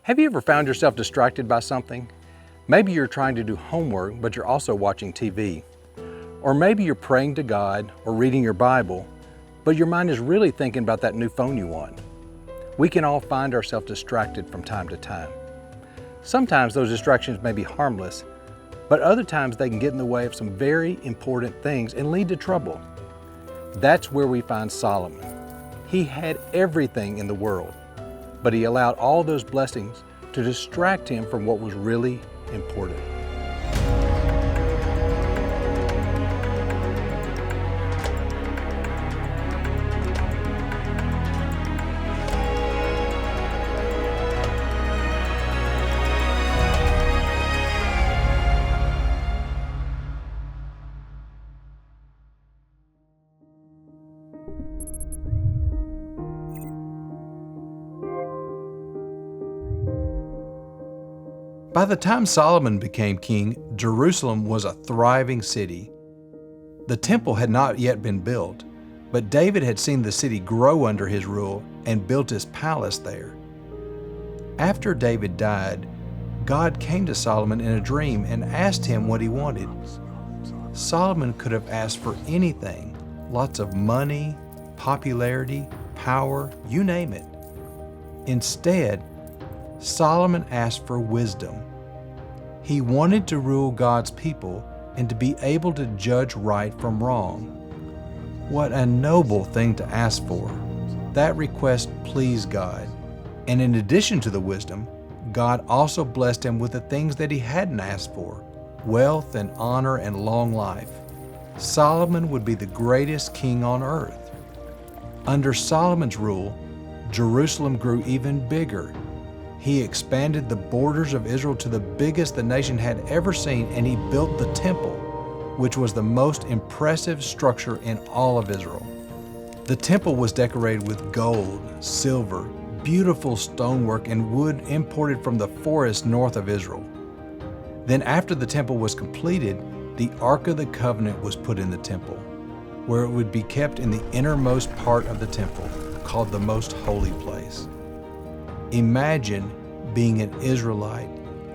Have you ever found yourself distracted by something? Maybe you're trying to do homework, but you're also watching TV. Or maybe you're praying to God or reading your Bible, but your mind is really thinking about that new phone you want. We can all find ourselves distracted from time to time. Sometimes those distractions may be harmless, but other times they can get in the way of some very important things and lead to trouble. That's where we find Solomon. He had everything in the world, but he allowed all those blessings to distract him from what was really important. By the time Solomon became king, Jerusalem was a thriving city. The temple had not yet been built, but David had seen the city grow under his rule and built his palace there. After David died, God came to Solomon in a dream and asked him what he wanted. Solomon could have asked for anything, lots of money, popularity, power, you name it. Instead, Solomon asked for wisdom. He wanted to rule God's people and to be able to judge right from wrong. What a noble thing to ask for. That request pleased God. And in addition to the wisdom, God also blessed him with the things that he hadn't asked for: wealth and honor and long life. Solomon would be the greatest king on earth. Under Solomon's rule, Jerusalem grew even bigger. He expanded the borders of Israel to the biggest the nation had ever seen, and he built the temple, which was the most impressive structure in all of Israel. The temple was decorated with gold, silver, beautiful stonework, and wood imported from the forest north of Israel. Then after the temple was completed, the Ark of the Covenant was put in the temple, where it would be kept in the innermost part of the temple, called the Most Holy Place. Imagine being an Israelite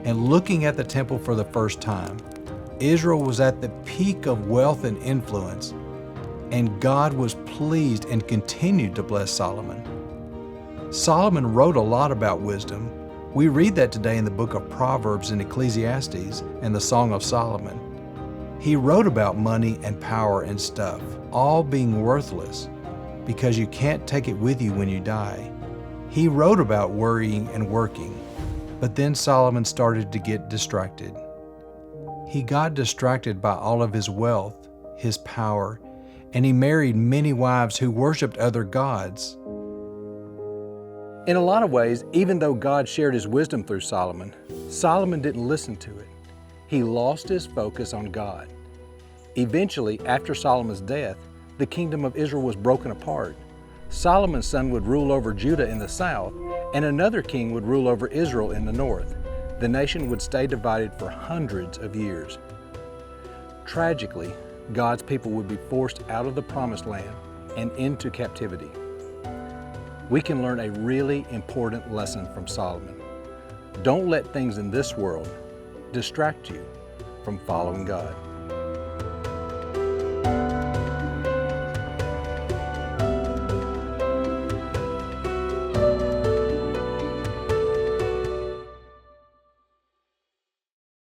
and looking at the temple for the first time. Israel was at the peak of wealth and influence, and God was pleased and continued to bless Solomon. Solomon wrote a lot about wisdom. We read that today in the book of Proverbs and Ecclesiastes and the Song of Solomon. He wrote about money and power and stuff, all being worthless because you can't take it with you when you die. He wrote about worrying and working, but then Solomon started to get distracted. He got distracted by all of his wealth, his power, and he married many wives who worshiped other gods. In a lot of ways, even though God shared his wisdom through Solomon, Solomon didn't listen to it. He lost his focus on God. Eventually, after Solomon's death, the kingdom of Israel was broken apart. Solomon's son would rule over Judah in the south, and another king would rule over Israel in the north. The nation would stay divided for hundreds of years. Tragically, God's people would be forced out of the promised land and into captivity. We can learn a really important lesson from Solomon. Don't let things in this world distract you from following God.